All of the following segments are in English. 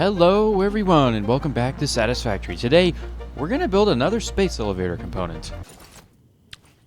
Hello everyone and welcome back to Satisfactory. Today we're going to build another space elevator component.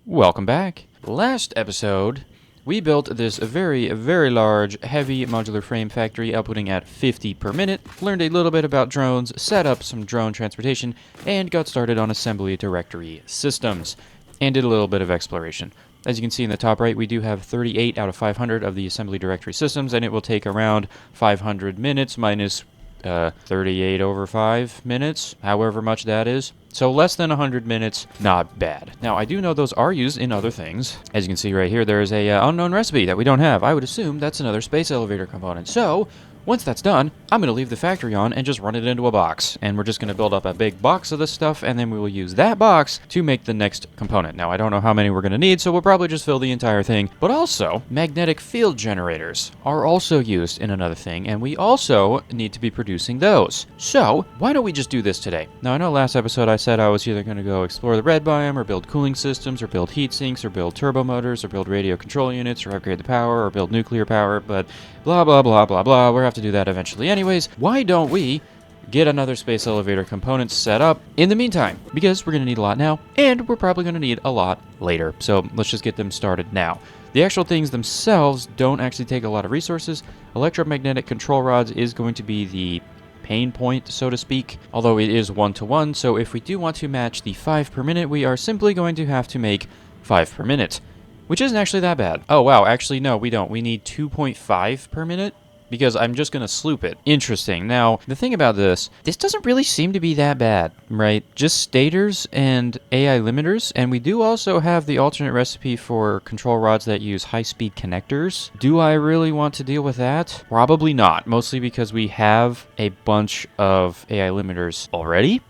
Welcome back. Last episode we built this very large heavy modular frame factory outputting at 50 per minute, learned a little bit about drones, set up some drone transportation, and got started on assembly directory systems, and did a little bit of exploration. As you can see in the top right, we do have 38 out of 500 of the assembly directory systems, and it will take around 500 minutes minus 38 over 5 minutes, however much that is. So less than 100 minutes, not bad. Now, I do know those are used in other things. As you can see right here, there is a unknown recipe that we don't have. I would assume that's another space elevator component. So once that's done, I'm going to leave the factory on and just run it into a box. And we're just going to build up a big box of this stuff, and then we will use that box to make the next component. Now, I don't know how many we're going to need, so we'll probably just fill the entire thing. But also, magnetic field generators are also used in another thing, and we also need to be producing those. So why don't we just do this today? Now, I know last episode I said I was either going to go explore the red biome, or build cooling systems, or build heat sinks, or build turbo motors, or build radio control units, or upgrade the power, or build nuclear power, but blah, blah, blah, blah, blah. We'll have to do that eventually anyways. Why don't we get another space elevator component set up in the meantime? Because we're going to need a lot now, and we're probably going to need a lot later. So let's just get them started now. The actual things themselves don't actually take a lot of resources. Electromagnetic control rods is going to be the pain point, so to speak, although it is 1-to-1. So if we do want to match the 5 per minute, we are simply going to have to make 5 per minute, which isn't actually that bad. Oh, wow. Actually, no, we don't. We need 2.5 per minute, because I'm just going to sloop it. Interesting. Now, the thing about this doesn't really seem to be that bad, right? Just stators and AI limiters, and we do also have the alternate recipe for control rods that use high-speed connectors. Do I really want to deal with that? Probably not, mostly because we have a bunch of AI limiters already.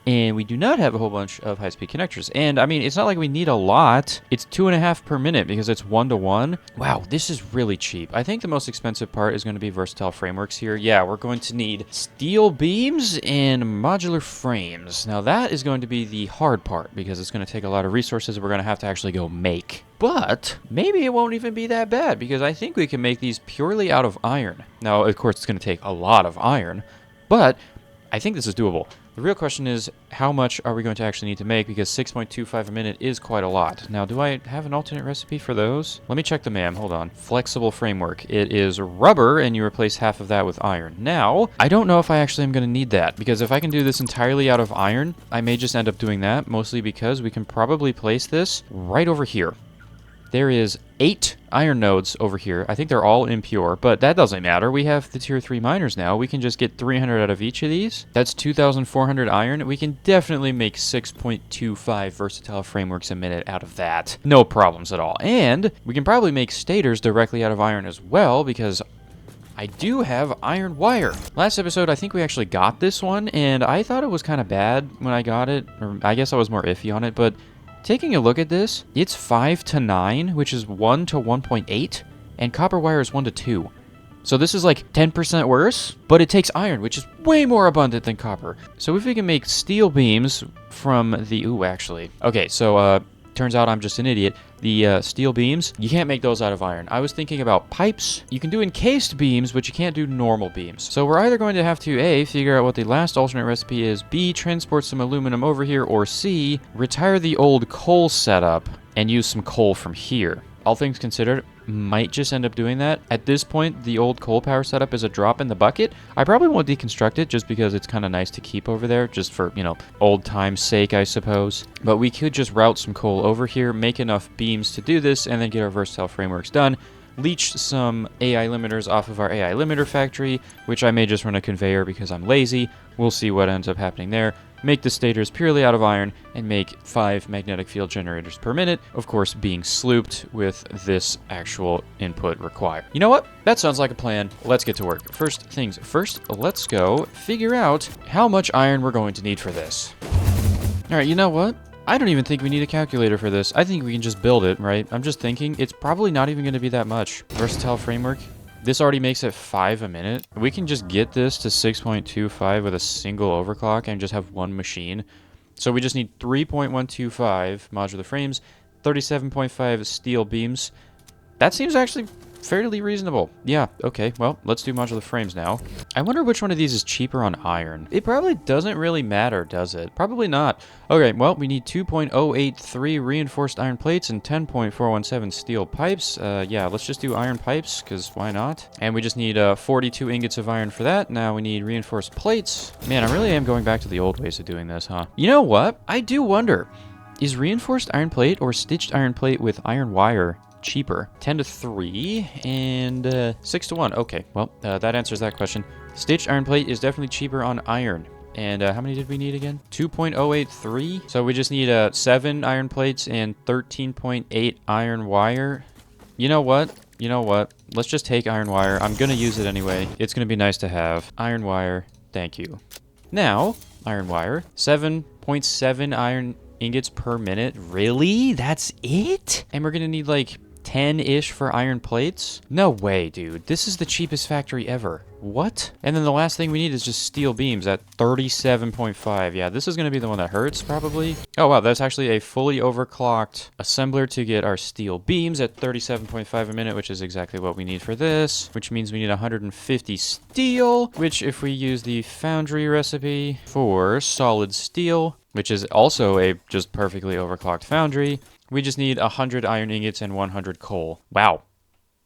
And we do not have a whole bunch of high-speed connectors. And, I mean, it's not like we need a lot. It's 2.5 per minute because it's 1-to-1. Wow, this is really cheap. I think the most expensive part is going to be versatile frameworks here. Yeah, we're going to need steel beams and modular frames. Now, that is going to be the hard part because it's going to take a lot of resources we're going to have to actually go make. But maybe it won't even be that bad because I think we can make these purely out of iron. Now, of course, it's going to take a lot of iron, but I think this is doable. The real question is, how much are we going to actually need to make? Because 6.25 a minute is quite a lot. Now, do I have an alternate recipe for those? Let me check the MAM. Hold on. Flexible framework. It is rubber, and you replace half of that with iron. Now, I don't know if I actually am going to need that, because if I can do this entirely out of iron, I may just end up doing that, mostly because we can probably place this right over here. There is 8 iron nodes over here. I think they're all impure, but that doesn't matter. We have the tier 3 miners now. We can just get 300 out of each of these. That's 2,400 iron. We can definitely make 6.25 versatile frameworks a minute out of that. No problems at all. And we can probably make stators directly out of iron as well, because I do have iron wire. Last episode, I think we actually got this one, and I thought it was kind of bad when I got it. Or I guess I was more iffy on it, but taking a look at this, it's 5-to-9, which is 1-to-1.8, and copper wire is 1-to-2. So this is like 10% worse, but it takes iron, which is way more abundant than copper. So if we can make steel beams from the... Ooh, actually. Okay, so turns out I'm just an idiot. The steel beams, you can't make those out of iron. I was thinking about pipes. You can do encased beams, but you can't do normal beams. So we're either going to have to A, figure out what the last alternate recipe is, B, transport some aluminum over here, or C, retire the old coal setup and use some coal from here. All things considered, might just end up doing that. At this point, the old coal power setup is a drop in the bucket. I probably won't deconstruct it just because it's kind of nice to keep over there, just for, you know, old time's sake, I suppose. But we could just route some coal over here, make enough beams to do this, and then get our versatile frameworks done. Leech some AI limiters off of our AI limiter factory, which I may just run a conveyor because I'm lazy. We'll see what ends up happening there. Make the stators purely out of iron, and make 5 magnetic field generators per minute, of course being slooped with this actual input required. You know what? That sounds like a plan. Let's get to work. First things first, let's go figure out how much iron we're going to need for this. Alright, you know what? I don't even think we need a calculator for this. I think we can just build it, right? I'm just thinking it's probably not even going to be that much. Versatile framework. This already makes it 5 a minute. We can just get this to 6.25 with a single overclock and just have one machine. So we just need 3.125 modular frames, 37.5 steel beams. That seems actually fairly reasonable. Yeah, okay, well, let's do modular frames now. I wonder which one of these is cheaper on iron. It probably doesn't really matter, does it? Probably not. Okay, well, we need 2.083 reinforced iron plates and 10.417 steel pipes. Yeah, let's just do iron pipes, because why not? And we just need 42 ingots of iron for that. Now we need reinforced plates. Man, I really am going back to the old ways of doing this, huh? You know what? I do wonder, is reinforced iron plate or stitched iron plate with iron wire cheaper? 10 to 3 and 6 to 1. Okay, well, that answers that question. Stitched iron plate is definitely cheaper on iron. And how many did we need again? 2.083. So we just need 7 iron plates and 13.8 iron wire. You know what? You know what? Let's just take iron wire. I'm going to use it anyway. It's going to be nice to have. Iron wire. Thank you. Now, iron wire. 7.7 iron ingots per minute. Really? That's it? And we're going to need like 10-ish for iron plates? No way, dude. This is the cheapest factory ever. What? And then the last thing we need is just steel beams at 37.5. Yeah, this is going to be the one that hurts, probably. Oh, wow, that's actually a fully overclocked assembler to get our steel beams at 37.5 a minute, which is exactly what we need for this, which means we need 150 steel, which if we use the foundry recipe for solid steel, which is also a just perfectly overclocked foundry, we just need 100 iron ingots and 100 coal. Wow.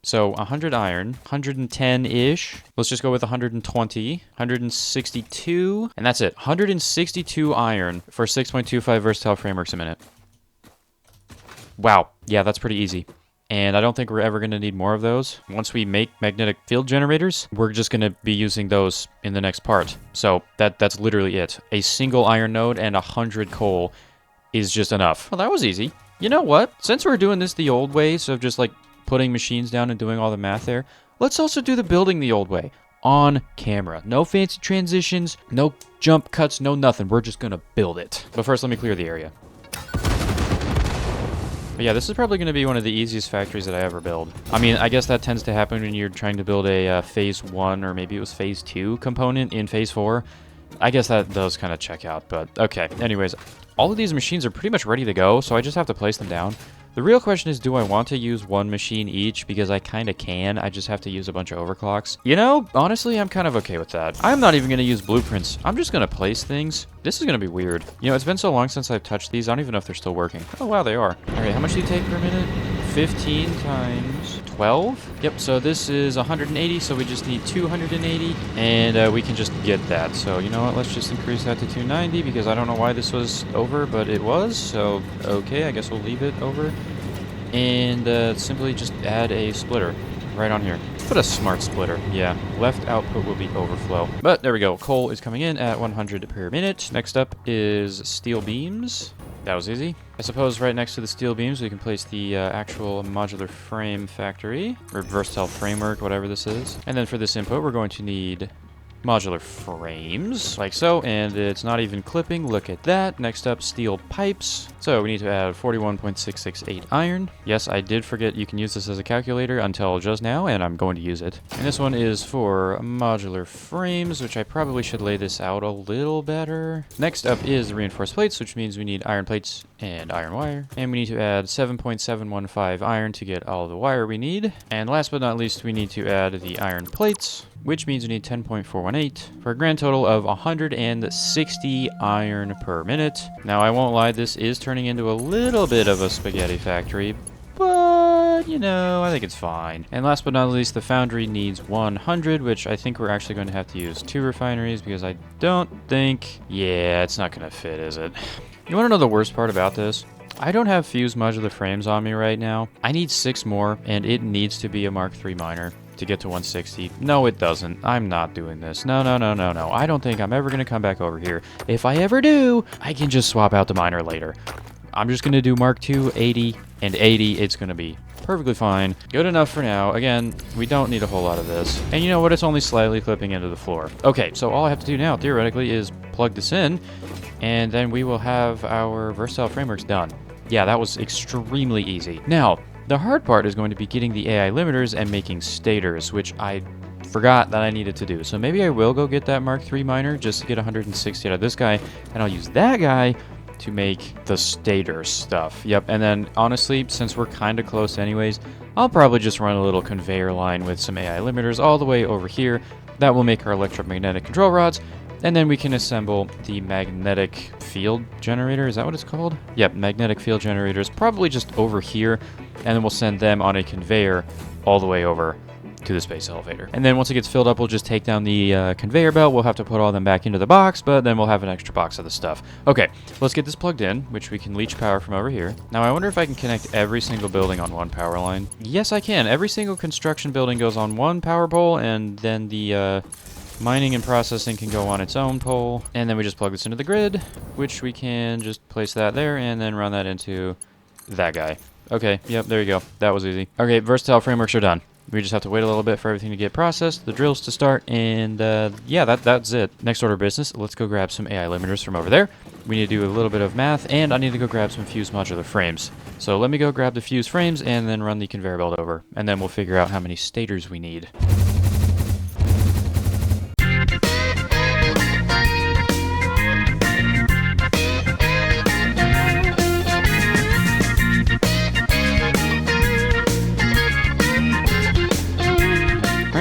So 100 iron, 110-ish. Let's just go with 120, 162, and that's it. 162 iron for 6.25 versatile frameworks a minute. Wow. Yeah, that's pretty easy. And I don't think we're ever going to need more of those. Once we make magnetic field generators, we're just going to be using those in the next part. So that's literally it. A single iron node and 100 coal is just enough. Well, that was easy. You know what? Since we're doing this the old way, so just like putting machines down and doing all the math there, let's also do the building the old way. On camera. No fancy transitions, no jump cuts, no nothing. We're just going to build it. But first, let me clear the area. But yeah, this is probably going to be one of the easiest factories that I ever build. I mean, I guess that tends to happen when you're trying to build a phase 1 or maybe it was phase 2 component in phase 4. I guess that does kind of check out, but okay. Anyways, all of these machines are pretty much ready to go, so I just have to place them down. The real question is, do I want to use one machine each? Because I kind of can. I just have to use a bunch of overclocks. You know, honestly, I'm kind of okay with that. I'm not even going to use blueprints. I'm just going to place things. This is going to be weird. You know, it's been so long since I've touched these. I don't even know if they're still working. Oh, wow, they are. All right, how much do you take per minute? 15 times 12? Yep, so this is 180, so we just need 280, and we can just get that. So, you know what, let's just increase that to 290, because I don't know why this was over, but it was, so okay, I guess we'll leave it over. And simply just add a splitter right on here. Put a smart splitter, yeah. Left output will be overflow. But there we go, coal is coming in at 100 per minute. Next up is steel beams. That was easy. I suppose right next to the steel beams, we can place the actual modular frame factory, or versatile framework, whatever this is. And then for this input, we're going to need modular frames, like so, and it's not even clipping. Look at that. Next up, steel pipes. So we need to add 41.668 iron. Yes, I did forget you can use this as a calculator until just now, and I'm going to use it. And this one is for modular frames, which I probably should lay this out a little better. Next up is reinforced plates, which means we need iron plates and iron wire. And we need to add 7.715 iron to get all the wire we need. And last but not least, we need to add the iron plates, which means we need 10.418 for a grand total of 160 iron per minute. Now, I won't lie, this is turning into a little bit of a spaghetti factory, but, you know, I think it's fine. And last but not least, the foundry needs 100, which I think we're actually going to have to use 2 refineries because I don't think... Yeah, it's not going to fit, is it? You want to know the worst part about this? I don't have fused modular frames on me right now. I need 6 more, and it needs to be a Mark III miner to get to 160. No, it doesn't. I'm not doing this. No. I don't think I'm ever going to come back over here. If I ever do, I can just swap out the miner later. I'm just going to do Mark II, 80, and 80. It's going to be perfectly fine. Good enough for now. Again, we don't need a whole lot of this. And you know what? It's only slightly clipping into the floor. Okay, so all I have to do now, theoretically, is plug this in, and then we will have our versatile frameworks done. Yeah, that was extremely easy. Now, the hard part is going to be getting the AI limiters and making stators, which I forgot that I needed to do. So maybe I will go get that Mark III miner just to get 160 out of this guy, and I'll use that guy to make the stator stuff. Yep, and then honestly, since we're kind of close anyways, I'll probably just run a little conveyor line with some AI limiters all the way over here. That will make our electromagnetic control rods, and then we can assemble the magnetic field generator. Is that what it's called? Yep, magnetic field generators, probably just over here, and then we'll send them on a conveyor all the way over to the space elevator. And then once it gets filled up, we'll just take down the conveyor belt. We'll have to put all them back into the box, but then we'll have an extra box of the stuff. Okay, let's get this plugged in, which we can leech power from over here. Now I wonder if I can connect every single building on one power line. Yes, I can. Every single construction building goes on one power pole, and then the mining and processing can go on its own pole. And then we just plug this into the grid, which we can just place that there and then run that into that guy. Okay, yep, there you go. That was easy. Okay, versatile frameworks are done. We just have to wait a little bit for everything to get processed, the drills to start, and yeah, that's it. Next order of business, let's go grab some AI limiters from over there. We need to do a little bit of math, and I need to go grab some fused modular frames. So let me go grab the fused frames and then run the conveyor belt over, and then we'll figure out how many stators we need.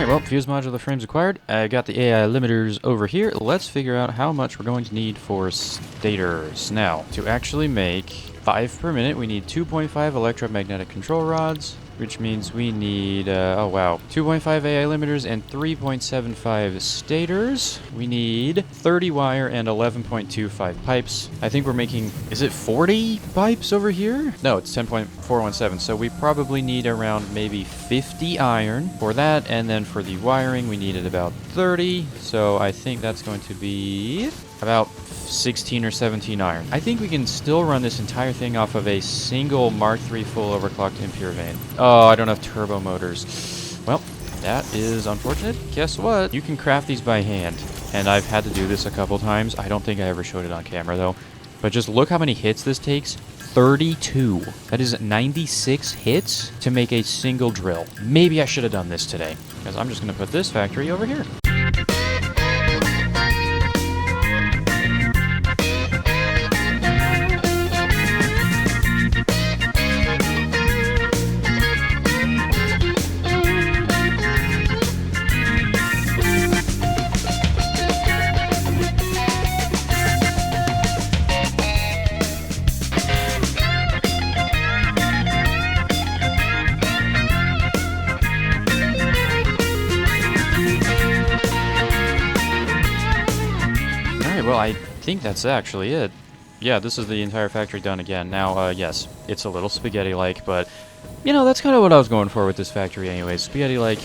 Well, fused modular frames acquired. I got the AI limiters over here. Let's figure out how much we're going to need for stators. Now, to actually make 5 per minute, we need 2.5 electromagnetic control rods, which means we need, 2.5 AI limiters and 3.75 stators. We need 30 wire and 11.25 pipes. I think we're making, is it 40 pipes over here? No, it's 10.417, so we probably need around maybe 50 iron for that, and then for the wiring, we needed about 30, so I think that's going to be about 16 or 17 iron. I think we can still run this entire thing off of a single Mark III full overclocked impure vein. Oh, I don't have turbo motors. Well, that is unfortunate. Guess what? You can craft these by hand, and I've had to do this a couple times. I don't think I ever showed it on camera though, but just look how many hits this takes. 32. That is 96 hits to make a single drill. Maybe I should have done this today, because I'm just going to put this factory over here. Well, I think that's actually it. Yeah, this is the entire factory done again. Now, yes, it's a little spaghetti-like, but, you know, that's kind of what I was going for with this factory anyways. Spaghetti-like,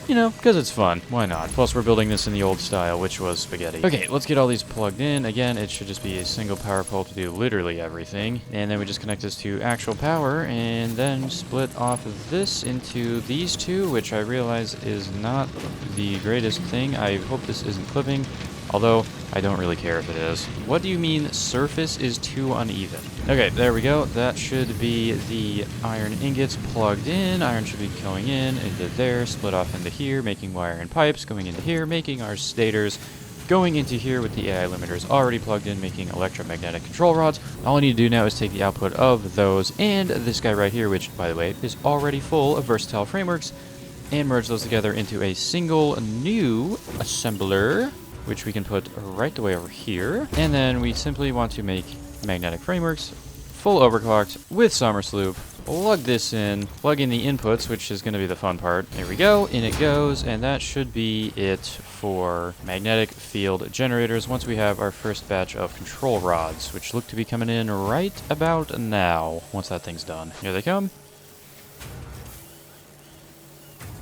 you know, because it's fun. Why not? Plus, we're building this in the old style, which was spaghetti. Okay, let's get all these plugged in. Again, it should just be a single power pole to do literally everything. And then we just connect this to actual power, and then split off of this into these two, which I realize is not the greatest thing. I hope this isn't clipping. Although, I don't really care if it is. What do you mean surface is too uneven? Okay, there we go. That should be the iron ingots plugged in. Iron should be going in, into there, split off into here, making wire and pipes, going into here, making our stators, going into here with the AI limiters already plugged in, making electromagnetic control rods. All I need to do now is take the output of those and this guy right here, which, by the way, is already full of versatile frameworks, and merge those together into a single new assembler, which we can put right the way over here. And then we simply want to make magnetic frameworks, full overclocked with Somersloop. Plug this in, plug in the inputs, which is going to be the fun part. There we go, in it goes, and that should be it for magnetic field generators once we have our first batch of control rods, which look to be coming in right about now, once that thing's done. Here they come.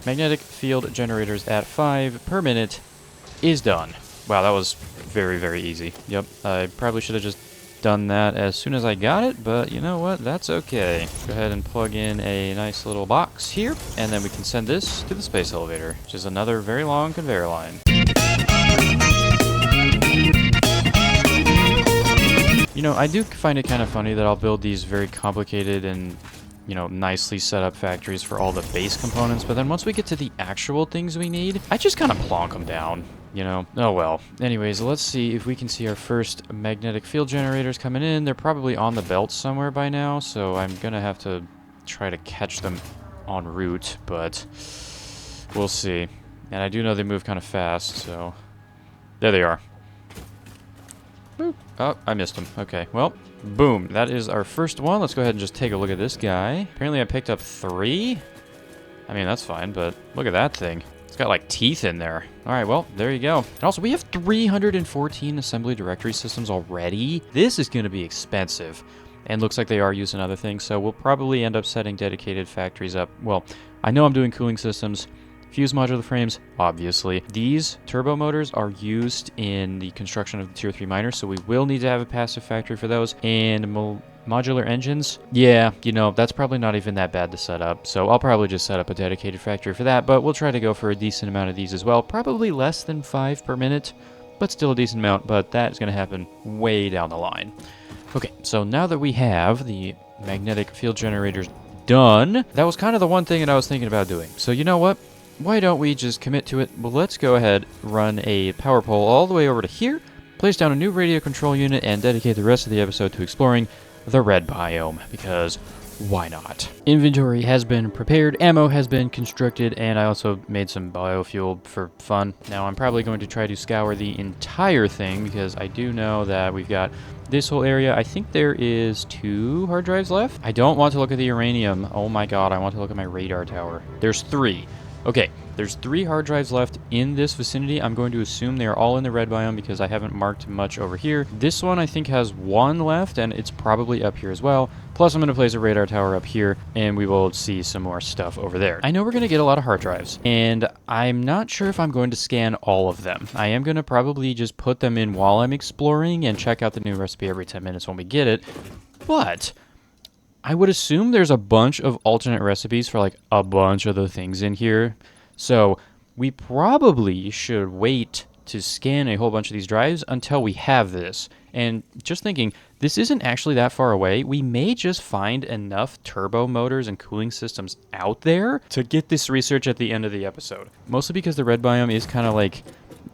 Magnetic field generators at 5 per minute is done. Wow, that was very, very easy. Yep, I probably should have just done that as soon as I got it, but you know what? That's okay. Go ahead and plug in a nice little box here, and then we can send this to the space elevator, which is another very long conveyor line. You know, I do find it kind of funny that I'll build these very complicated and, you know, nicely set up factories for all the base components, but then once we get to the actual things we need, I just kind of plonk them down. you know. Oh well. Anyways, let's see if we can see our first magnetic field generators coming in. They're probably on the belt somewhere by now, so I'm gonna have to try to catch them en route, but we'll see. And I do know they move kind of fast, so there they are. Boop. Oh, I missed him. Okay, well, boom. That is our first one. Let's go ahead and just take a look at this guy. Apparently I picked up 3. I mean, that's fine, but look at that thing. It's got like teeth in there. All right, well, there you go. And also, we have 314 assembly directory systems already. This is going to be expensive. And looks like they are using other things, so we'll probably end up setting dedicated factories up. Well, I know I'm doing cooling systems. Fuse modular frames, obviously. These turbo motors are used in the construction of the Tier 3 miners, so we will need to have a passive factory for those. And modular engines, yeah, you know, that's probably not even that bad to set up. So I'll probably just set up a dedicated factory for that, but we'll try to go for a decent amount of these as well. Probably less than 5 per minute, but still a decent amount, but that is going to happen way down the line. Okay, so now that we have the magnetic field generators done, that was kind of the one thing that I was thinking about doing. So you know what? Why don't we just commit to it? Well, let's go ahead, run a power pole all the way over to here, place down a new radio control unit, and dedicate the rest of the episode to exploring the red biome, because why not? Inventory has been prepared, ammo has been constructed, and I also made some biofuel for fun. Now, I'm probably going to try to scour the entire thing, because I do know that we've got this whole area. I think there is 2 hard drives left. I don't want to look at the uranium. Oh my god, I want to look at my radar tower. There's 3. Okay, there's 3 hard drives left in this vicinity. I'm going to assume they are all in the red biome because I haven't marked much over here. This one I think has 1 left, and it's probably up here as well. Plus, I'm going to place a radar tower up here, and we will see some more stuff over there. I know we're going to get a lot of hard drives, and I'm not sure if I'm going to scan all of them. I am going to probably just put them in while I'm exploring and check out the new recipe every 10 minutes when we get it. But I would assume there's a bunch of alternate recipes for like a bunch of the things in here. So we probably should wait to scan a whole bunch of these drives until we have this. And just thinking, this isn't actually that far away. We may just find enough turbo motors and cooling systems out there to get this research at the end of the episode. Mostly because the red biome is kind of like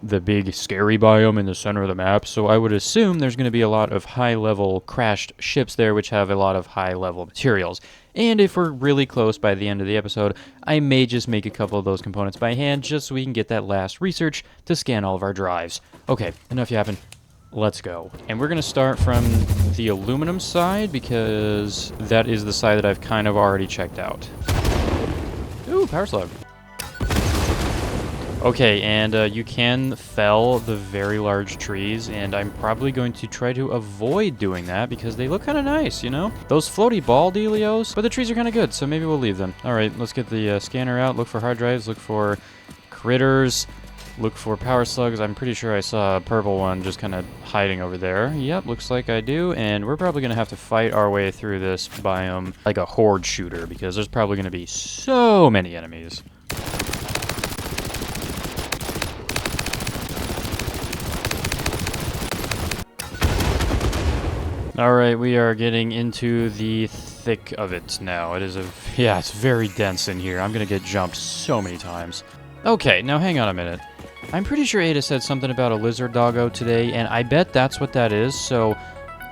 the big scary biome in the center of the map, so I would assume there's going to be a lot of high-level crashed ships there which have a lot of high-level materials. And if we're really close by the end of the episode, I may just make a couple of those components by hand just so we can get that last research to scan all of our drives. Okay, enough yapping. Let's go. And we're going to start from the aluminum side because that is the side that I've kind of already checked out. Ooh, power slug. Okay, and you can fell the very large trees, and I'm probably going to try to avoid doing that because they look kind of nice, you know? Those floaty ball dealios, but the trees are kind of good, so maybe we'll leave them. All right, let's get the scanner out, look for hard drives, look for critters, look for power slugs. I'm pretty sure I saw a purple one just kind of hiding over there. Yep, looks like I do, and we're probably going to have to fight our way through this biome like a horde shooter because there's probably going to be so many enemies. Alright, we are getting into the thick of it now. It is yeah, it's very dense in here. I'm gonna get jumped so many times. Okay, now hang on a minute. I'm pretty sure Ada said something about a lizard doggo today, and I bet that's what that is, so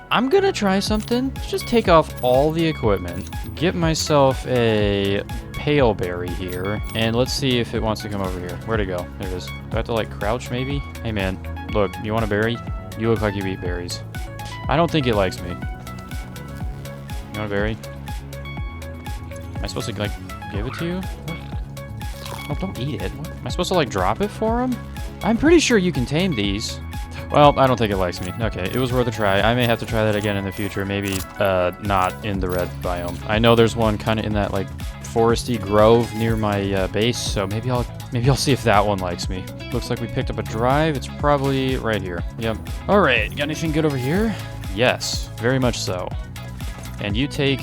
I'm gonna try something. Just take off all the equipment, get myself a paleberry here, and let's see if it wants to come over here. Where'd it go? There it is. Do I have to, like, crouch, maybe? Hey, man, look, you want a berry? You look like you eat berries. I don't think it likes me. You want a berry? Am I supposed to, like, give it to you? What? Oh, don't eat it. What? Am I supposed to, like, drop it for him? I'm pretty sure you can tame these. Well, I don't think it likes me. Okay, it was worth a try. I may have to try that again in the future. Maybe not in the red biome. I know there's one kind of in that, like, foresty grove near my base, so maybe I'll see if that one likes me. Looks like we picked up a drive. It's probably right here. Yep. All right, got anything good over here? Yes, very much so. And you take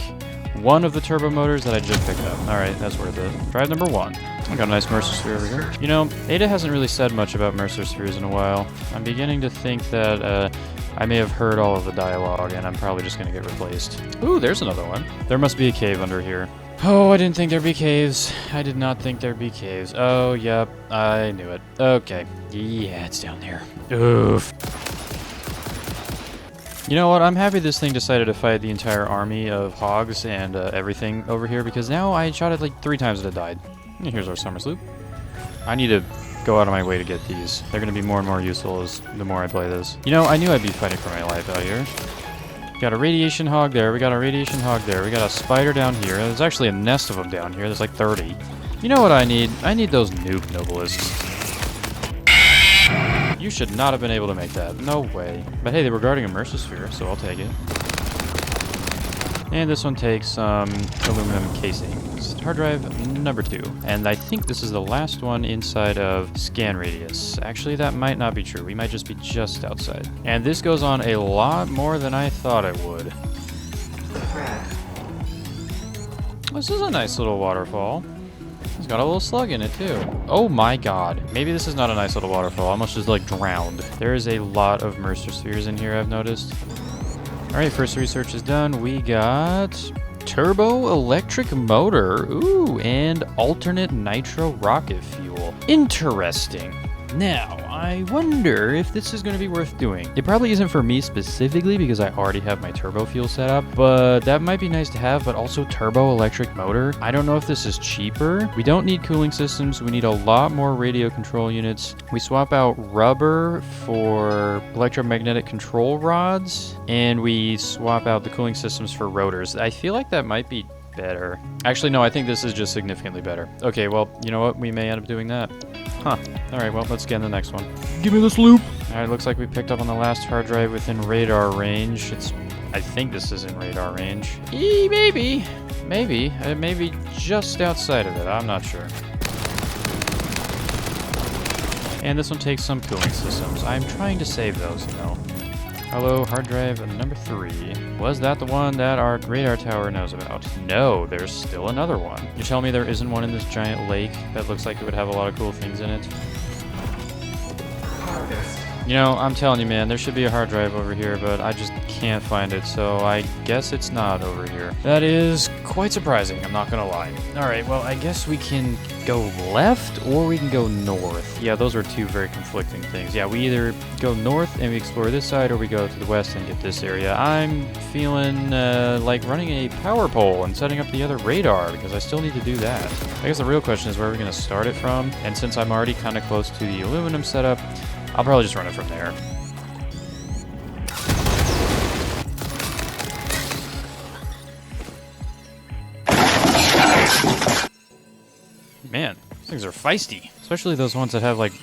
one of the turbo motors that I just picked up. All right, that's worth it. Drive number 1. I got a nice Mercer Sphere over here. You know, Ada hasn't really said much about Mercer Spheres in a while. I'm beginning to think that I may have heard all of the dialogue, and I'm probably just going to get replaced. Ooh, there's another one. There must be a cave under here. Oh, I didn't think there'd be caves. I did not think there'd be caves. Oh, yep. I knew it. Okay. Yeah, it's down there. Oof. You know what? I'm happy this thing decided to fight the entire army of hogs and everything over here, because now I shot it like 3 times and it died. And here's our summer sloop. I need to go out of my way to get these. They're going to be more and more useful as the more I play this. You know, I knew I'd be fighting for my life out here. Got a radiation hog there. We got a radiation hog there. We got a spider down here. There's actually a nest of them down here. There's like 30. You know what I need? I need those noob nobelisks. You should not have been able to make that. No way. But hey, they were guarding a Mercisphere, so I'll take it. And this one takes some aluminum casing. Hard drive number 2. And I think this is the last one inside of scan radius. Actually, that might not be true. We might just be just outside. And this goes on a lot more than I thought it would. This is a nice little waterfall. It's got a little slug in it, too. Oh my god. Maybe this is not a nice little waterfall. I almost just, like, drowned. There is a lot of Mercispheres in here, I've noticed. Alright, first research is done. We got turbo electric motor. Ooh, and alternate nitro rocket fuel. Interesting. Now, I wonder if this is going to be worth doing. It probably isn't for me specifically because I already have my turbo fuel set up, but that might be nice to have, but also turbo electric motor. I don't know if this is cheaper. We don't need cooling systems. We need a lot more radio control units. We swap out rubber for electromagnetic control rods, and we swap out the cooling systems for rotors. I feel like that might be better. Actually, no, I think this is just significantly better. Okay, well, you know what? We may end up doing that. Huh. Alright, well, let's get in the next one. Give me this loop! Alright, looks like we picked up on the last hard drive within radar range. I think this is in radar range. Maybe. Maybe. Maybe just outside of it. I'm not sure. And this one takes some cooling systems. I'm trying to save those, you know. Hello, hard drive number 3. Was that the one that our radar tower knows about? No, there's still another one. You tell me there isn't one in this giant lake that looks like it would have a lot of cool things in it? You know, I'm telling you, man, there should be a hard drive over here, but I just can't find it, so I guess it's not over here. That is quite surprising, I'm not gonna lie. Alright, well, I guess we can go left, or we can go north. Yeah, those are 2 very conflicting things. Yeah, we either go north and we explore this side, or we go to the west and get this area. I'm feeling like running a power pole and setting up the other radar, because I still need to do that. I guess the real question is where are we gonna start it from? And since I'm already kind of close to the aluminum setup, I'll probably just run it from there. Man, things are feisty. Especially those ones that have, like,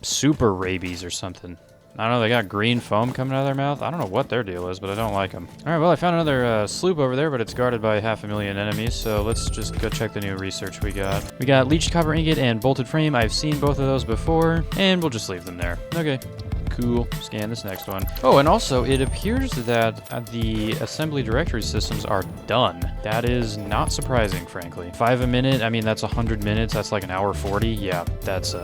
super rabies or something. I don't know, they got green foam coming out of their mouth. I don't know what their deal is, but I don't like them. Alright, well, I found another sloop over there, but it's guarded by 500,000 enemies, so let's just go check the new research we got. We got leached copper ingot and bolted frame. I've seen both of those before, and we'll just leave them there. Okay. Cool. Scan this next one. Oh, and also, it appears that the assembly directory systems are done. That is not surprising, frankly. 5 a minute, I mean, that's 100 minutes. That's like an hour 40. Yeah, that's,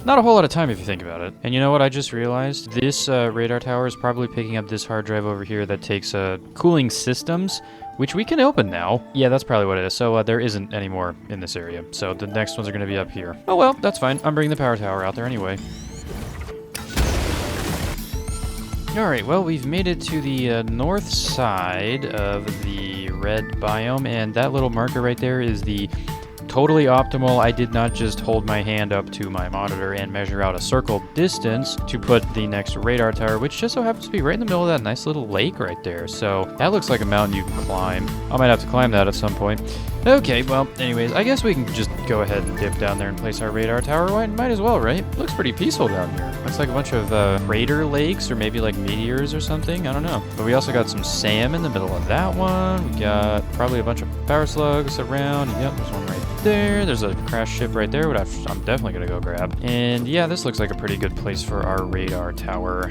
not a whole lot of time if you think about it. And you know what I just realized? This radar tower is probably picking up this hard drive over here that takes cooling systems, which we can open now. Yeah, that's probably what it is. So there isn't any more in this area. So the next ones are going to be up here. Oh well, that's fine. I'm bringing the power tower out there anyway. Alright, well, we've made it to the north side of the red biome, and that little marker right there is the totally optimal. I did not just hold my hand up to my monitor and measure out a circle distance to put the next radar tower, which just so happens to be right in the middle of that nice little lake right there. So that looks like a mountain you can climb. I might have to climb that at some point. Okay, well, anyways, I guess we can just go ahead and dip down there and place our radar tower. Might as well, right? Looks pretty peaceful down here. Looks like a bunch of crater lakes or maybe like meteors or something. I don't know. But we also got some SAM in the middle of that one. We got probably a bunch of power slugs around. Yep, there's one right there. There's a crash ship right there, which I'm definitely going to go grab. And yeah, this looks like a pretty good place for our radar tower.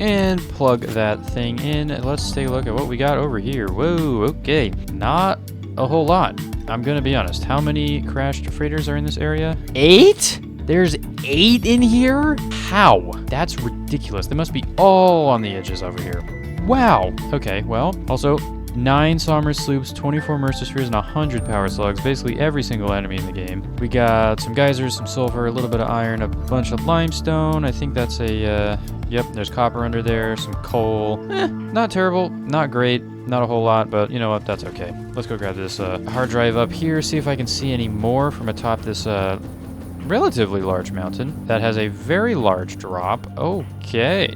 And plug that thing in. Let's take a look at what we got over here. Whoa, okay. Not a whole lot. I'm going to be honest. How many crashed freighters are in this area? 8? There's 8 in here? How? That's ridiculous. They must be all on the edges over here. Wow. Okay, well, also, 9 Sommer Sloops, 24 Mercer Spheres, and 100 Power Slugs. Basically every single enemy in the game. We got some geysers, some sulfur, a little bit of iron, a bunch of limestone. I think that's a, yep, there's copper under there, some coal. Not terrible, not great, not a whole lot, but you know what, that's okay. Let's go grab this hard drive up here, see if I can see any more from atop this relatively large mountain that has a very large drop. Okay.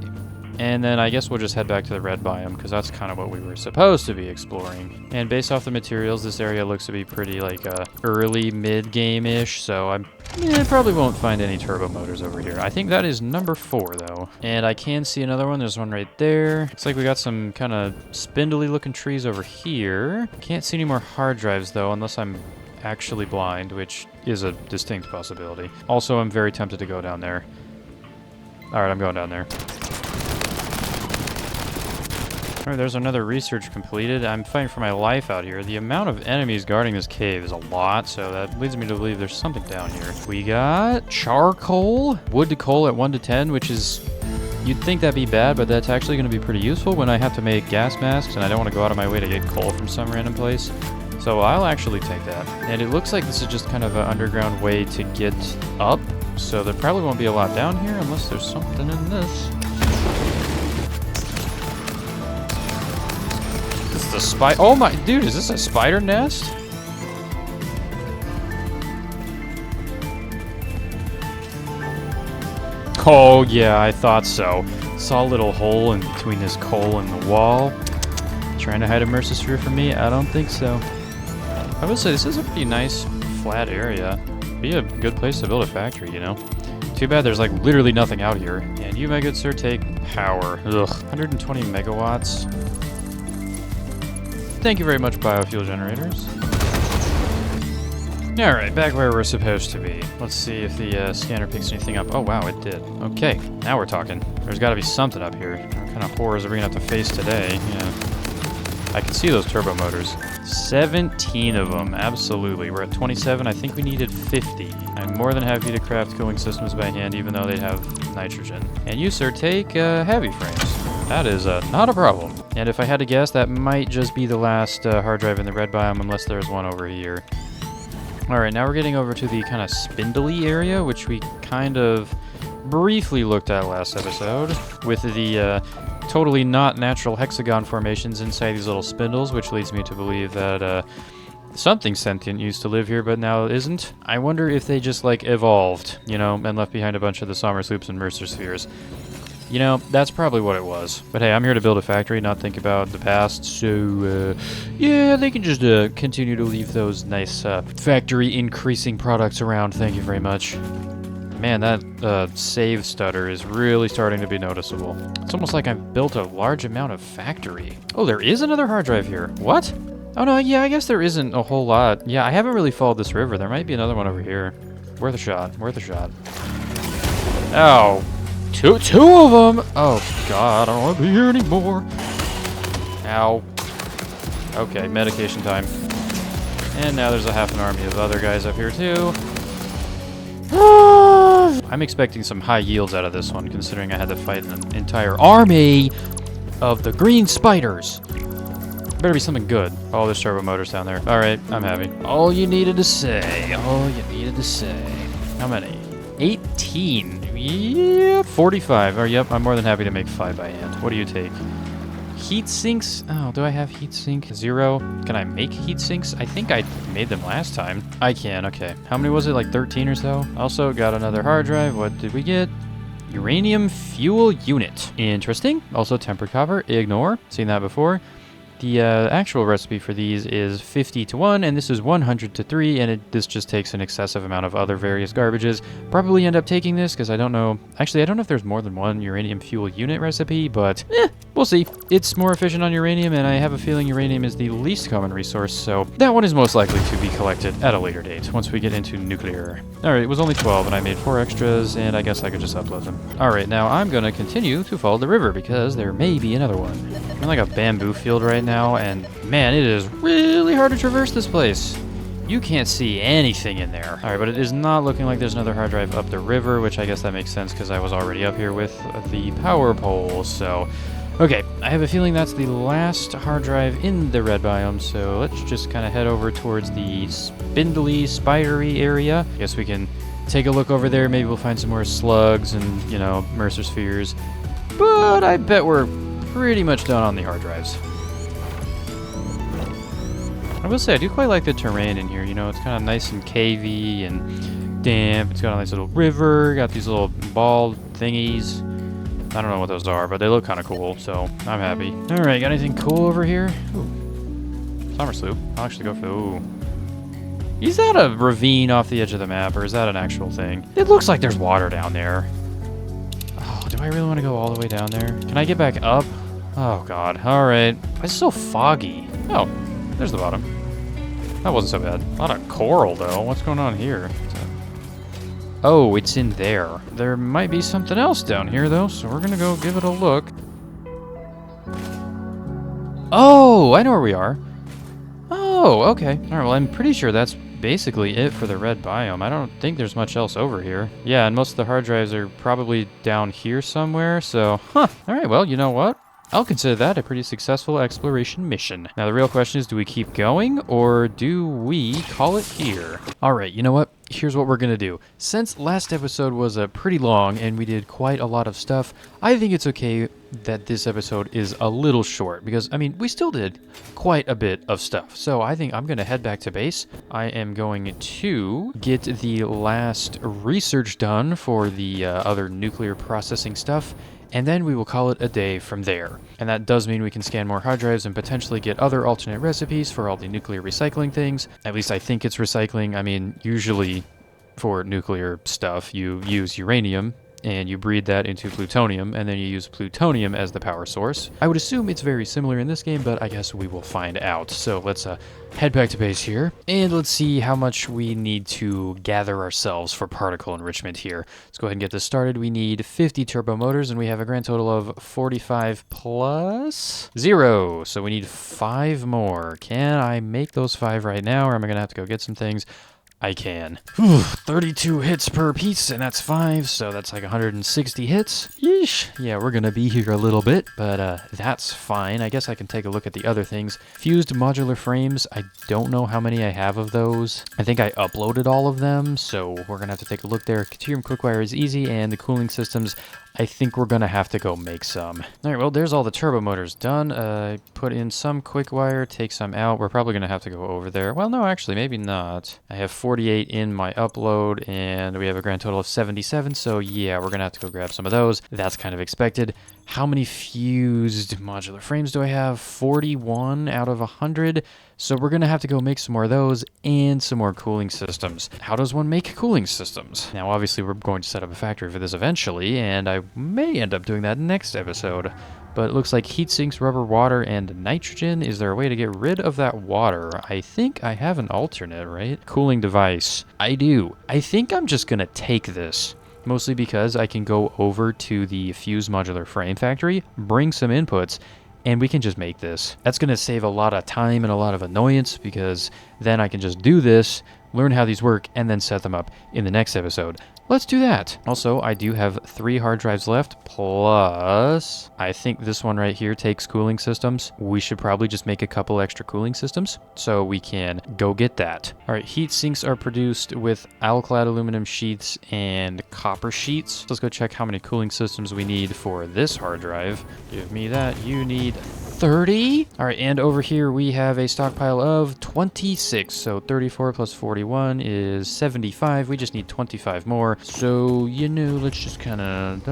And then I guess we'll just head back to the red biome, because that's kind of what we were supposed to be exploring. And based off the materials, this area looks to be pretty, like, early, mid-game-ish, so I probably won't find any turbo motors over here. I think that is number 4, though. And I can see another one. There's one right there. Looks like we got some kind of spindly-looking trees over here. Can't see any more hard drives, though, unless I'm actually blind, which is a distinct possibility. Also, I'm very tempted to go down there. Alright, I'm going down there. Alright, there's another research completed. I'm fighting for my life out here. The amount of enemies guarding this cave is a lot, so that leads me to believe there's something down here. We got charcoal, wood to coal at 1 to 10, which is... You'd think that'd be bad, but that's actually going to be pretty useful when I have to make gas masks, and I don't want to go out of my way to get coal from some random place. So I'll actually take that. And it looks like this is just kind of an underground way to get up, so there probably won't be a lot down here unless there's something in this. A spider. Oh my, dude, is this a spider nest? Oh yeah, I thought so. Saw a little hole in between this coal and the wall. Trying to hide a Mercer Sphere from me? I don't think so. I would say this is a pretty nice flat area. Be a good place to build a factory, you know? Too bad there's like literally nothing out here. And you, my good sir, take power. Ugh, 120 megawatts. Thank you very much, biofuel generators. Alright, back where we're supposed to be. Let's see if the scanner picks anything up. Oh wow, it did. Okay, now we're talking. There's gotta be something up here. What kind of horrors are we gonna have to face today? Yeah. I can see those turbo motors. 17 of them, absolutely. We're at 27, I think we needed 50. I'm more than happy to craft cooling systems by hand, even though they have nitrogen. And you, sir, take heavy frames. That is not a problem. And if I had to guess, that might just be the last hard drive in the red biome, unless there's one over here. Alright, now we're getting over to the kind of spindly area, which we kind of briefly looked at last episode, with the totally not natural hexagon formations inside these little spindles, which leads me to believe that something sentient used to live here, but now isn't. I wonder if they just, like, evolved, you know, and left behind a bunch of the Sommer Sloops and Mercer Spheres. You know, that's probably what it was. But hey, I'm here to build a factory, not think about the past, so, yeah, they can just continue to leave those nice factory-increasing products around. Thank you very much. Man, that save stutter is really starting to be noticeable. It's almost like I've built a large amount of factory. Oh, there is another hard drive here. What? Oh, no, yeah, I guess there isn't a whole lot. Yeah, I haven't really followed this river. There might be another one over here. Worth a shot. Worth a shot. Oh. Two of them! Oh, God, I don't want to be here anymore. Ow. Okay, medication time. And now there's a half an army of other guys up here, too. I'm expecting some high yields out of this one, considering I had to fight an entire army of the green spiders. Better be something good. Oh, there's turbo motors down there. Alright, I'm happy. All you needed to say. All you needed to say. How many? 18. Yeah, 45. Oh, yep, I'm more than happy to make 5 by hand. What do you take? Heat sinks? Oh, do I have heat sink? 0. Can I make heat sinks? I think I made them last time. I can, okay. How many was it? Like 13 or so? Also, got another hard drive. What did we get? Uranium fuel unit. Interesting. Also, tempered copper. Ignore. Seen that before. The actual recipe for these is 50 to 1, and this is 100 to 3, and this just takes an excessive amount of other various garbages. Probably end up taking this, because I don't know... Actually, I don't know if there's more than one uranium fuel unit recipe, but we'll see. It's more efficient on uranium, and I have a feeling uranium is the least common resource, so that one is most likely to be collected at a later date, once we get into nuclear. Alright, it was only 12, and I made 4 extras, and I guess I could just upload them. Alright, now I'm going to continue to follow the river, because there may be another one. I'm in like a bamboo field right now, and man, it is really hard to traverse this place. You can't see anything in there. Alright, but it is not looking like there's another hard drive up the river, which I guess that makes sense because I was already up here with the power pole, so Okay, I have a feeling that's the last hard drive in the red biome, so let's just kind of head over towards the spindly, spidery area. Guess we can take a look over there. Maybe we'll find some more slugs and, you know, Mercer spheres. But I bet we're pretty much done on the hard drives. I will say, I do quite like the terrain in here. You know, it's kind of nice and cavey and damp. It's got a nice little river. Got these little ball thingies. I don't know what those are, but they look kind of cool, so I'm happy. All right, got anything cool over here? Ooh. Summer sloop. I'll actually go for the... Ooh. Is that a ravine off the edge of the map, or is that an actual thing? It looks like there's water down there. Oh, do I really want to go all the way down there? Can I get back up? Oh, God. All right. It's so foggy. Oh, there's the bottom. That wasn't so bad. A lot of coral, though. What's going on here? Oh, it's in there. There might be something else down here, though, so we're gonna go give it a look. Oh, I know where we are. Oh, okay. All right, well, I'm pretty sure that's basically it for the red biome. I don't think there's much else over here. Yeah, and most of the hard drives are probably down here somewhere, so... Huh. All right, well, you know what? I'll consider that a pretty successful exploration mission. Now, the real question is, do we keep going, or do we call it here? All right, you know what? Here's what we're gonna do. Since last episode was pretty long and we did quite a lot of stuff, I think it's okay that this episode is a little short because, I mean, we still did quite a bit of stuff. So I think I'm gonna head back to base. I am going to get the last research done for the other nuclear processing stuff, and then we will call it a day from there. And that does mean we can scan more hard drives and potentially get other alternate recipes for all the nuclear recycling things. At least I think it's recycling. I mean, usually for nuclear stuff, you use uranium and you breed that into plutonium, and then you use plutonium as the power source. I would assume it's very similar in this game, but I guess we will find out. So let's head back to base here, and let's see how much we need to gather ourselves for particle enrichment here. Let's go ahead and get this started. We need 50 turbo motors, and we have a grand total of 45 plus 0. So we need 5 more. Can I make those 5 right now, or am I going to have to go get some things? I can. 32 hits per piece, and that's 5, so that's like 160 hits. Yeesh. Yeah, we're gonna be here a little bit, but that's fine. I guess I can take a look at the other things. Fused modular frames, I don't know how many I have of those. I think I uploaded all of them, so we're gonna have to take a look there. Deuterium quickwire is easy, and the cooling systems, I think we're gonna have to go make some. All right, well, there's all the turbo motors done. Put in some quick wire, take some out. We're probably gonna have to go over there. Well, no, actually, maybe not. I have 48 in my upload, and we have a grand total of 77, so yeah, we're gonna have to go grab some of those. That's kind of expected. How many fused modular frames do I have? 41 out of 100. So we're going to have to go make some more of those and some more cooling systems. How does one make cooling systems? Now, obviously, we're going to set up a factory for this eventually, and I may end up doing that next episode. But it looks like heat sinks, rubber, water, and nitrogen. Is there a way to get rid of that water? I think I have an alternate, right? Cooling device. I do. I think I'm just going to take this. Mostly because I can go over to the fused modular frame factory, bring some inputs, and we can just make this. That's going to save a lot of time and a lot of annoyance because then I can just do this, learn how these work, and then set them up in the next episode. Let's do that. Also, I do have 3 hard drives left, plus I think this one right here takes cooling systems. We should probably just make a couple extra cooling systems so we can go get that. All right, heat sinks are produced with alclad aluminum sheets and copper sheets. Let's go check how many cooling systems we need for this hard drive. Give me that. You need 30. All right, and over here we have a stockpile of 26. So 34 plus 41 is 75. We just need 25 more. So, you know, let's just kind of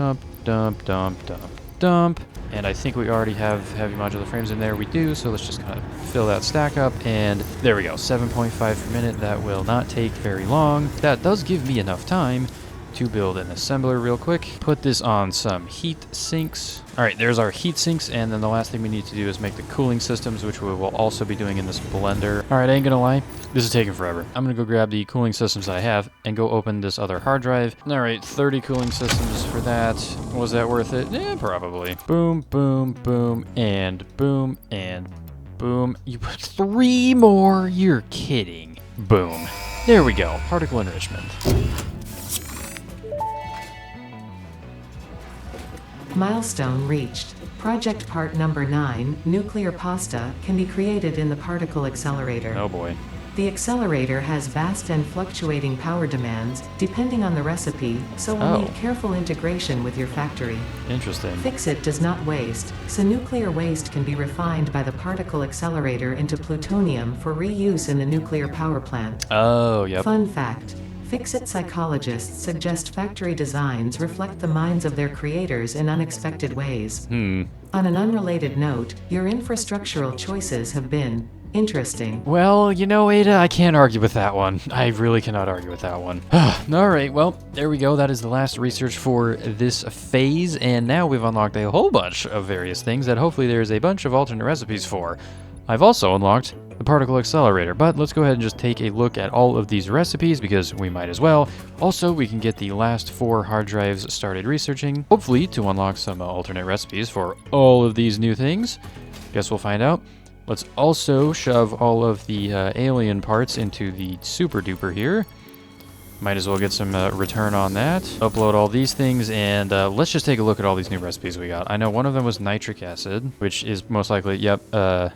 dump. And I think we already have heavy modular frames in there. We do, so let's just kind of fill that stack up. And there we go, 7.5 per minute. That will not take very long. That does give me enough time to build an assembler real quick. Put this on some heat sinks. All right, there's our heat sinks, and then the last thing we need to do is make the cooling systems, which we will also be doing in this blender. All right, I ain't gonna lie, this is taking forever. I'm gonna go grab the cooling systems I have and go open this other hard drive. All right, 30 cooling systems for that. Was that worth it? Yeah, probably. Boom, boom, boom, and boom, and boom. You put 3 more? You're kidding. Boom. There we go, particle enrichment. Milestone reached. Project part number 9, nuclear pasta, can be created in the particle accelerator. Oh boy. The accelerator has vast and fluctuating power demands, depending on the recipe, so will need careful integration with your factory. Interesting. Fix-It does not waste, so nuclear waste can be refined by the particle accelerator into plutonium for reuse in the nuclear power plant. Oh, yep. Fun fact. Fix-It psychologists suggest factory designs reflect the minds of their creators in unexpected ways. On an unrelated note, your infrastructural choices have been interesting. Well, you know, Ada, I can't argue with that one. I really cannot argue with that one. Alright, well, there we go. That is the last research for this phase, and now we've unlocked a whole bunch of various things that hopefully there's a bunch of alternate recipes for. I've also unlocked the particle accelerator, but let's go ahead and just take a look at all of these recipes because we might as well. Also, we can get the last 4 hard drives started researching, hopefully to unlock some alternate recipes for all of these new things. Guess we'll find out. Let's also shove all of the alien parts into the super duper here. Might as well get some return on that. Upload all these things, and let's just take a look at all these new recipes we got. I know one of them was nitric acid, which is most likely,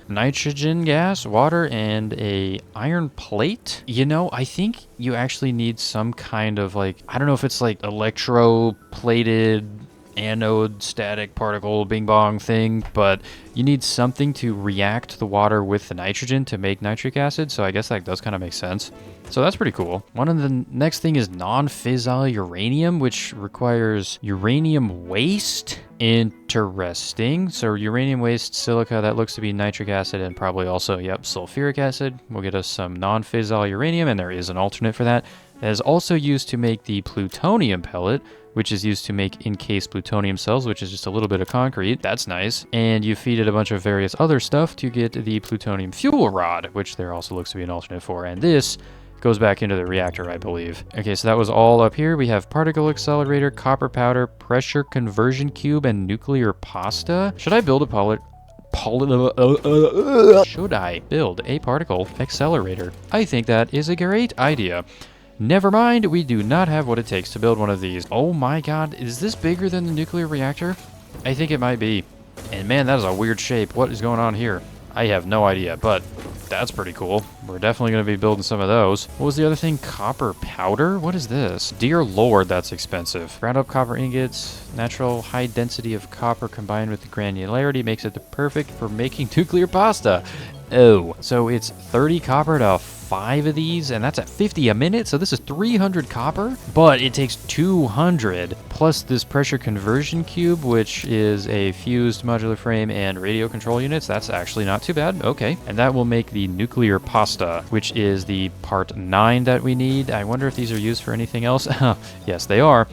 nitrogen gas, water, and a iron plate. You know, I think you actually need some kind of, like, I don't know if it's like electroplated anode static particle bing bong thing, but you need something to react the water with the nitrogen to make nitric acid, so I guess that does kind of make sense. So that's pretty cool. One of the next thing is non-fissile uranium, which requires uranium waste. Interesting. So uranium waste, silica, that looks to be nitric acid, and probably also, sulfuric acid. We'll get us some non-fissile uranium, and there is an alternate for that. That is also used to make the plutonium pellet, which is used to make encased plutonium cells, which is just a little bit of concrete. That's nice. And you feed it a bunch of various other stuff to get the plutonium fuel rod, which there also looks to be an alternate for. And this goes back into the reactor, I believe. Okay, so that was all up here. We have particle accelerator, copper powder, pressure conversion cube, and nuclear pasta. Should I build a Should I build a particle accelerator? I think that is a great idea. Never mind, we do not have what it takes to build one of these. Oh my god, is this bigger than the nuclear reactor? I think it might be. And man, that is a weird shape. What is going on here? I have no idea, but that's pretty cool. We're definitely going to be building some of those. What was the other thing? Copper powder? What is this? Dear Lord, that's expensive. Ground up copper ingots. Natural high density of copper combined with the granularity makes it the perfect for making nuclear pasta. Oh, so it's 30 copper to 5 of these, and that's at 50 a minute, so this is 300 copper, but it takes 200, plus this pressure conversion cube, which is a fused modular frame and radio control units. That's actually not too bad. Okay, and that will make the nuclear pasta, which is the part 9 that we need. I wonder if these are used for anything else. Yes, they are.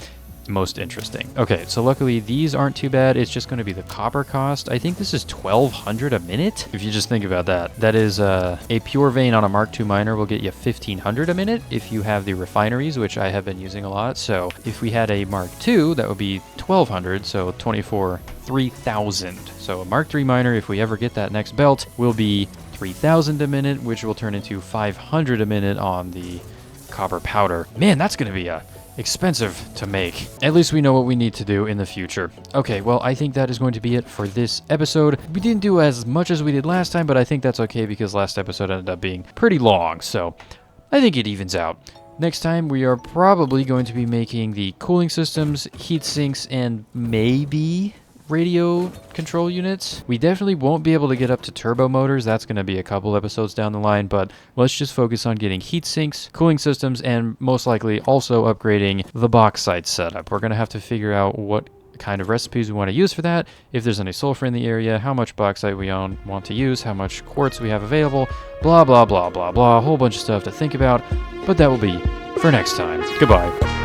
Most interesting. Okay, so luckily these aren't too bad. It's just going to be the copper cost. I think this is 1,200 a minute. If you just think about that, that is a pure vein on a Mark II miner will get you 1,500 a minute if you have the refineries, which I have been using a lot. So if we had a Mark II, that would be 1,200, so 24, 3,000. So a Mark III miner, if we ever get that next belt, will be 3,000 a minute, which will turn into 500 a minute on the copper powder. Man, that's going to be expensive to make. At least we know what we need to do in the future. Okay, well, I think that is going to be it for this episode. We didn't do as much as we did last time, but I think that's okay because last episode ended up being pretty long, so I think it evens out. Next time, we are probably going to be making the cooling systems, heat sinks, and maybe radio control units. We definitely won't be able to get up to turbo motors. That's going to be a couple episodes down the line, but let's just focus on getting heat sinks, cooling systems, and most likely also upgrading the bauxite setup. We're going to have to figure out what kind of recipes we want to use for that, if there's any sulfur in the area, how much bauxite we want to use, how much quartz we have available, blah, blah, blah, blah, blah. A whole bunch of stuff to think about, but that will be for next time. Goodbye.